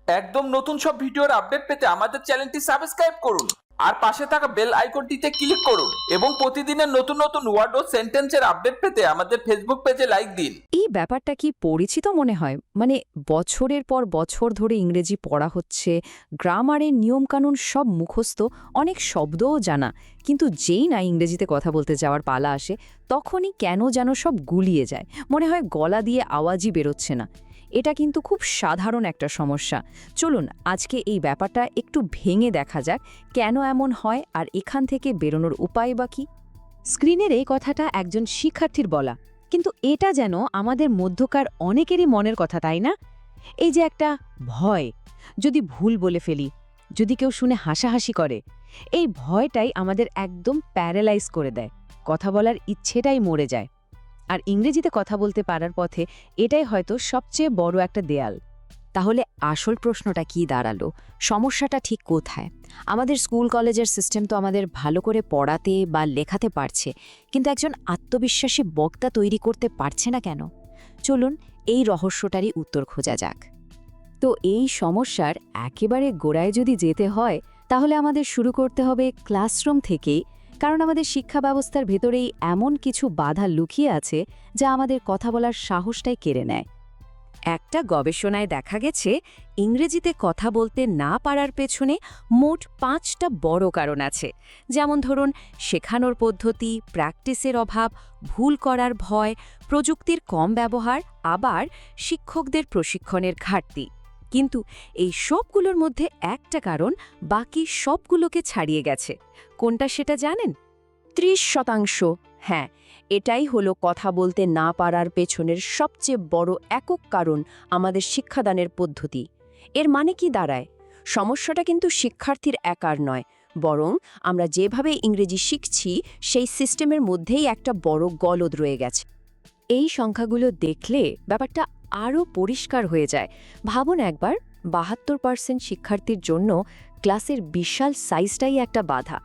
একদম নতুন সব ভিডিওর আপডেট পেতে আমাদের চ্যানেলটি সাবস্ক্রাইব করুন আর পাশে থাকা বেল আইকনটিতে ক্লিক করুন এবং প্রতিদিনের নতুন নতুন ওয়ার্ড ও সেন্টেন্সের আপডেট পেতে আমাদের ফেসবুক পেজে লাইক দিন। এই ব্যাপারটা কি পরিচিত মনে হয়? মানে বছরের পর বছর ধরে ইংরেজি পড়া হচ্ছে, গ্রামারের নিয়মকানুন সব মুখস্থ, অনেক শব্দও জানা, কিন্তু যেই না ইংরেজিতে কথা বলতে যাওয়ার পালা আসে তখনই কেন যেন সব গুলিয়ে যায়, মনে হয় গলা দিয়ে আওয়াজই বেরোচ্ছে না। এটা কিন্তু খুব সাধারণ একটা সমস্যা। চলুন আজকে এই ব্যাপারটা একটু ভেঙে দেখা যাক কেন এমন হয় আর এখান থেকে বেরোনোর উপায় বা কী। স্ক্রিনের এই কথাটা একজন শিক্ষার্থীর বলা, কিন্তু এটা যেন আমাদের মধ্যকার অনেকেরই মনের কথা, তাই না? এই যে একটা ভয়, যদি ভুল বলে ফেলি, যদি কেউ শুনে হাসাহাসি করে, এই ভয়টাই আমাদের একদম প্যারালাইজ করে দেয়, কথা বলার ইচ্ছেটাই মরে যায়। আর ইংরেজিতে কথা বলতে পারার পথে এটাই হয়তো সবচেয়ে বড় একটা দেয়াল। তাহলে আসল প্রশ্নটা কি দাঁড়ালো? সমস্যাটা ঠিক কোথায়? আমাদের স্কুল কলেজের সিস্টেম তো আমাদের ভালো করে পড়াতে বা লেখাতে পারছে, কিন্তু একজন আত্মবিশ্বাসী বক্তা তৈরি করতে পারছে না কেন? চলুন এই রহস্যটারই উত্তর খোঁজা যাক। তো এই সমস্যার একেবারে গোড়ায় যদি যেতে হয়, তাহলে আমাদের শুরু করতে হবে ক্লাসরুম থেকেই, কারণ আমাদের শিক্ষা ব্যবস্থার ভেতরেই এমন কিছু বাধা লুকিয়ে আছে যা আমাদের কথা বলার সাহসটাই কেড়ে নেয়। একটা গবেষণায় দেখা গেছে ইংরেজিতে কথা বলতে না পারার পেছনে মোট 5টা বড় কারণ আছে। যেমন ধরুন, শেখানোর পদ্ধতি, প্র্যাকটিসের অভাব, ভুল করার ভয়, প্রযুক্তির কম ব্যবহার, আবার শিক্ষকদের প্রশিক্ষণের ঘাটতি। কিন্তু এই সবগুলোর মধ্যে একটা কারণ বাকি সবগুলোকে ছাড়িয়ে গেছে। কোনটা সেটা জানেন? 30%। হ্যাঁ, এটাই হলো কথা বলতে না পারার পেছনের সবচেয়ে বড় একক কারণ, আমাদের শিক্ষাদানের পদ্ধতি। এর মানে কি দাঁড়ায়? সমস্যাটা কিন্তু শিক্ষার্থীর একার নয়, বরং আমরা যেভাবে ইংরেজি শিখছি সেই সিস্টেমের মধ্যেই একটা বড় গলদ রয়ে গেছে। এই সংখ্যাগুলো দেখলে ব্যাপারটা আরও পরিষ্কার হয়ে যায়। ভাবুন একবার, 72% শিক্ষার্থীর জন্য ক্লাসের বিশাল সাইজটাই একটা বাধা।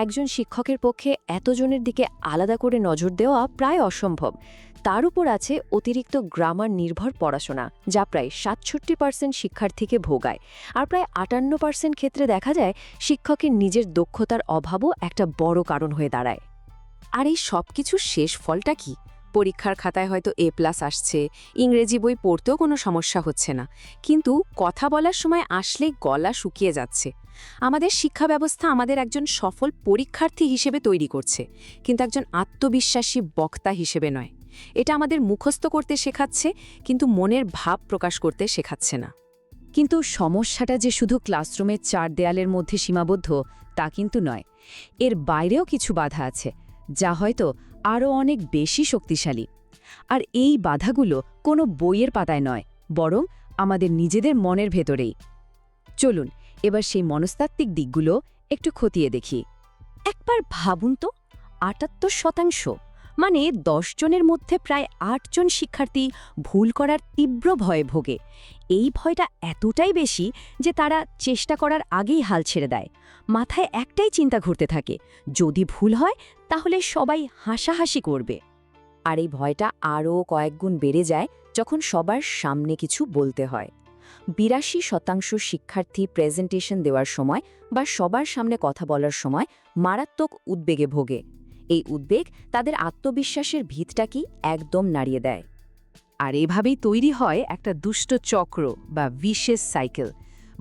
একজন শিক্ষকের পক্ষে এতজনের দিকে আলাদা করে নজর দেওয়া প্রায় অসম্ভব। তার উপর আছে অতিরিক্ত গ্রামার নির্ভর পড়াশোনা, যা প্রায় 67% শিক্ষার্থীকে ভোগায়। আর প্রায় 58% ক্ষেত্রে দেখা যায় শিক্ষকের নিজের দক্ষতার অভাবও একটা বড় কারণ হয়ে দাঁড়ায়। আর এই সব কিছুর শেষ ফলটা কি? পরীক্ষার খাতায় হয়তো A+ আসছে, ইংরেজি বই পড়তেও কোনো সমস্যা হচ্ছে না, কিন্তু কথা বলার সময় আসলেই গলা শুকিয়ে যাচ্ছে। আমাদের শিক্ষা ব্যবস্থা আমাদের একজন সফল পরীক্ষার্থী হিসেবে তৈরি করছে, কিন্তু একজন আত্মবিশ্বাসী বক্তা হিসেবে নয়। এটা আমাদের মুখস্থ করতে শেখাচ্ছে, কিন্তু মনের ভাব প্রকাশ করতে শেখাচ্ছে না। কিন্তু সমস্যাটা যে শুধু ক্লাসরুমের 4 দেয়ালের মধ্যে সীমাবদ্ধ তা কিন্তু নয়। এর বাইরেও কিছু বাধা আছে, যা হয়তো আরও অনেক বেশি শক্তিশালী। আর এই বাধাগুলো কোনো বইয়ের পাতায় নয়, বরং আমাদের নিজেদের মনের ভেতরেই। চলুন এবার সেই মনস্তাত্ত্বিক দিকগুলো একটু খতিয়ে দেখি। একবার ভাবুন তো, 78%, মানে 10 জনের মধ্যে প্রায় 8 জন শিক্ষার্থী ভুল করার তীব্র ভয়ে ভোগে। এই ভয়টা এতটাই বেশি যে তারা চেষ্টা করার আগেই হাল ছেড়ে দেয়। মাথায় একটাই চিন্তা ঘুরতে থাকে, যদি ভুল হয় তাহলে সবাই হাসাহাসি করবে। আর এই ভয়টা আরও কয়েক গুণ বেড়ে যায় যখন সবার সামনে কিছু বলতে হয়। 82% শিক্ষার্থী প্রেজেন্টেশন দেওয়ার সময় বা সবার সামনে কথা বলার সময় মারাত্মক উদ্বেগে ভোগে। এই উদ্বেগ তাদের আত্মবিশ্বাসের ভিতটাকেই একদম নাড়িয়ে দেয়। আর এভাবেই তৈরি হয় একটা দুষ্ট চক্র বা ভিশিয়াস সাইকেল।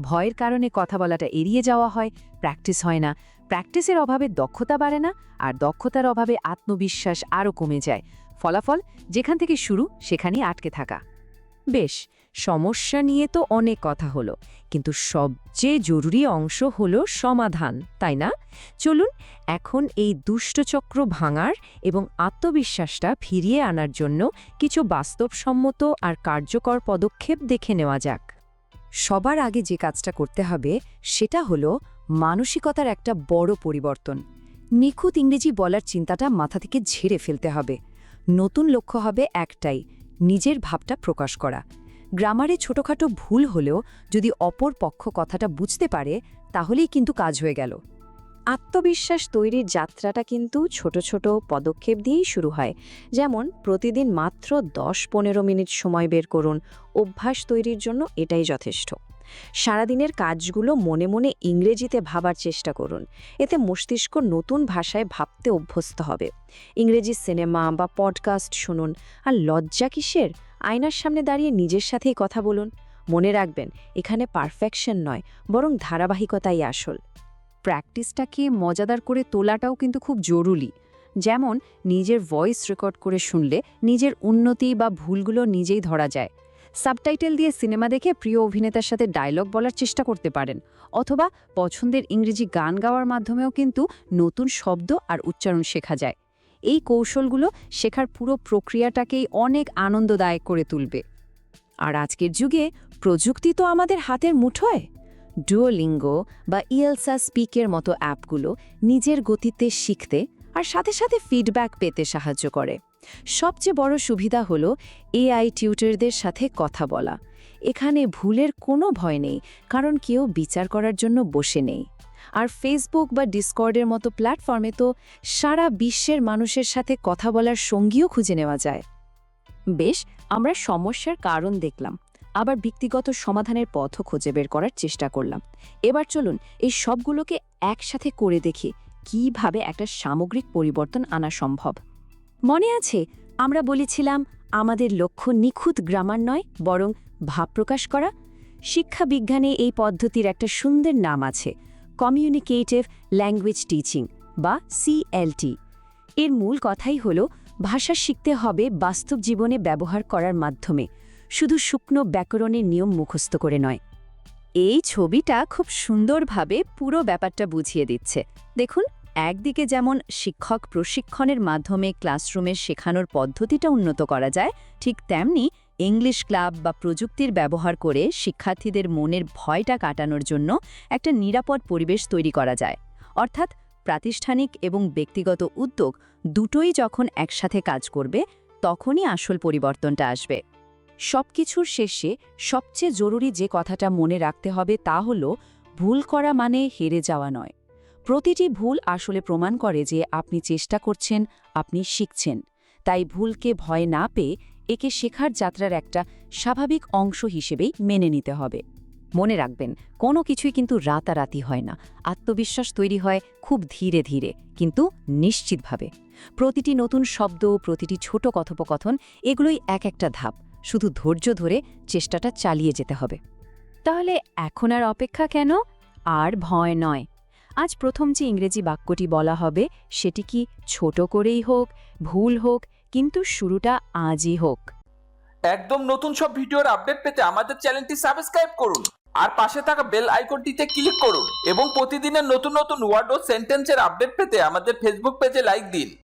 ভয়ের কারণে কথা বলাটা এড়িয়ে যাওয়া হয়, প্র্যাকটিস হয় না, প্র্যাকটিসের অভাবে দক্ষতা বাড়ে না, আর দক্ষতার অভাবে আত্মবিশ্বাস আরও কমে যায়। ফলাফল যেখান থেকে শুরু সেখানেই আটকে থাকা। বেশ, সমস্যা নিয়ে তো অনেক কথা হলো, কিন্তু সবচেয়ে জরুরি অংশ হলো সমাধান, তাই না? চলুন এখন এই দুষ্টচক্র ভাঙার এবং আত্মবিশ্বাসটা ফিরিয়ে আনার জন্য কিছু বাস্তবসম্মত আর কার্যকর পদক্ষেপ দেখে নেওয়া যাক। সবার আগে যে কাজটা করতে হবে সেটা হলো মানসিকতার একটা বড় পরিবর্তন। নিখুঁত ইংরেজি বলার চিন্তাটা মাথা থেকে ঝেড়ে ফেলতে হবে। নতুন লক্ষ্য হবে একটাই, নিজের ভাবটা প্রকাশ করা। গ্রামারে ছোটখাটো ভুল হলেও যদি অপর পক্ষ কথাটা বুঝতে পারে তাহলেই কিন্তু কাজ হয়ে গেল। আত্মবিশ্বাস তৈরির যাত্রাটা কিন্তু ছোট ছোট পদক্ষেপ দিয়েই শুরু হয়। যেমন প্রতিদিন মাত্র 10-15 মিনিট সময় বের করুন, অভ্যাস তৈরির জন্য এটাই যথেষ্ট। সারাদিনের কাজগুলো মনে মনে ইংরেজিতে ভাবার চেষ্টা করুন। এতে মস্তিষ্ক নতুন ভাষায় ভাবতে অভ্যস্ত হবে। ইংরেজি সিনেমা বা পডকাস্ট শুনুন। আর লজ্জা কিসের? আয়নার সামনে দাঁড়িয়ে নিজের সাথেই কথা বলুন। মনে রাখবেন, এখানে পারফেকশন নয়, বরং ধারাবাহিকতাই আসল। প্র্যাকটিসটাকে মজাদার করে তোলাটাও কিন্তু খুব জরুরি। যেমন নিজের ভয়েস রেকর্ড করে শুনলে নিজের উন্নতি বা ভুলগুলো নিজেই ধরা যায়। সাবটাইটেল দিয়ে সিনেমা দেখে প্রিয় অভিনেতার সাথে ডায়লগ বলার চেষ্টা করতে পারেন, অথবা পছন্দের ইংরেজি গান গাওয়ার মাধ্যমেও কিন্তু নতুন শব্দ আর উচ্চারণ শেখা যায়। এই কৌশলগুলো শেখার পুরো প্রক্রিয়াটাকেই অনেক আনন্দদায়ক করে তুলবে। আর আজকের যুগে প্রযুক্তি তো আমাদের হাতের মুঠোয়। ডুওলিঙ্গো বা ইয়েলসা স্পিকের মতো অ্যাপগুলো নিজের গতিতে শিখতে আর সাথে সাথে ফিডব্যাক পেতে সাহায্য করে। সবচেয়ে বড় সুবিধা হলো এআই টিউটরদের সাথে কথা বলা। এখানে ভুলের কোনো ভয় নেই, কারণ কেউ বিচার করার জন্য বসে নেই। আর ফেসবুক বা ডিসকর্ডের মতো প্ল্যাটফর্মে তো সারা বিশ্বের মানুষের সাথে কথা বলার সঙ্গীও খুঁজে নেওয়া যায়। বেশ, আমরা সমস্যার কারণ দেখলাম, আবার ব্যক্তিগত সমাধানের পথও খুঁজে বের করার চেষ্টা করলাম। এবার চলুন এই সবগুলোকে একসাথে করে দেখি কিভাবে একটা সামগ্রিক পরিবর্তন আনা সম্ভব। মনে আছে আমরা বলেছিলাম আমাদের লক্ষ্য নিখুঁত গ্রামার নয়, বরং ভাব প্রকাশ করা? শিক্ষা বিজ্ঞানে এই পদ্ধতির একটা সুন্দর নাম আছে, কমিউনিকেটিভ ল্যাঙ্গুয়েজ টিচিং বা সিএলটি। এর মূল কথাই হলো ভাষা শিখতে হবে বাস্তব জীবনে ব্যবহার করার মাধ্যমে, শুধু শুকনো ব্যাকরণের নিয়ম মুখস্থ করে নয়। এই ছবিটা খুব সুন্দরভাবে পুরো ব্যাপারটা বুঝিয়ে দিচ্ছে। দেখুন, একদিকে যেমন শিক্ষক প্রশিক্ষণের মাধ্যমে ক্লাসরুমে শেখানোর পদ্ধতিটা উন্নত করা যায়, ঠিক তেমনি ইংলিশ ক্লাব বা প্রযুক্তির ব্যবহার করে শিক্ষার্থীদের মনের ভয়টা কাটানোর জন্য একটা নিরাপদ পরিবেশ তৈরি করা যায়। অর্থাৎ প্রাতিষ্ঠানিক এবং ব্যক্তিগত উদ্যোগ দুটোই যখন একসাথে কাজ করবে, তখনই আসল পরিবর্তনটা আসবে। সবকিছুর শেষে সবচেয়ে জরুরি যে কথাটা মনে রাখতে হবে তা হলো, ভুল করা মানে হেরে যাওয়া নয়। প্রতিটি ভুল আসলে প্রমাণ করে যে আপনি চেষ্টা করছেন, আপনি শিখছেন। তাই ভুলকে ভয় না পেয়ে একে শেখার যাত্রার একটা স্বাভাবিক অংশ হিসেবেই মেনে নিতে হবে। মনে রাখবেন, কোনো কিছুই কিন্তু রাতারাতি হয় না। আত্মবিশ্বাস তৈরি হয় খুব ধীরে ধীরে, কিন্তু নিশ্চিতভাবে। প্রতিটি নতুন শব্দ, প্রতিটি ছোট কথোপকথন, এগুলোই এক একটা ধাপ। শুধু ধৈর্য ধরে চেষ্টাটা চালিয়ে যেতে হবে। তাহলে এখন আর অপেক্ষা কেন? আর ভয় নয়। আজ প্রথম যে ইংরেজি বাক্যটি বলা হবে, সেটি কি ছোট করেই হোক, ভুল হোক, কিন্তু শুরুটা আজই হোক। একদম নতুন সব ভিডিওর আপডেট পেতে আমাদের চ্যানেলটি সাবস্ক্রাইব করুন আর পাশে থাকা বেল আইকনটিতে ক্লিক করুন এবং প্রতিদিনের নতুন নতুন ওয়ার্ড ও সেন্টেন্সের আপডেট পেতে আমাদের ফেসবুক পেজে লাইক দিন।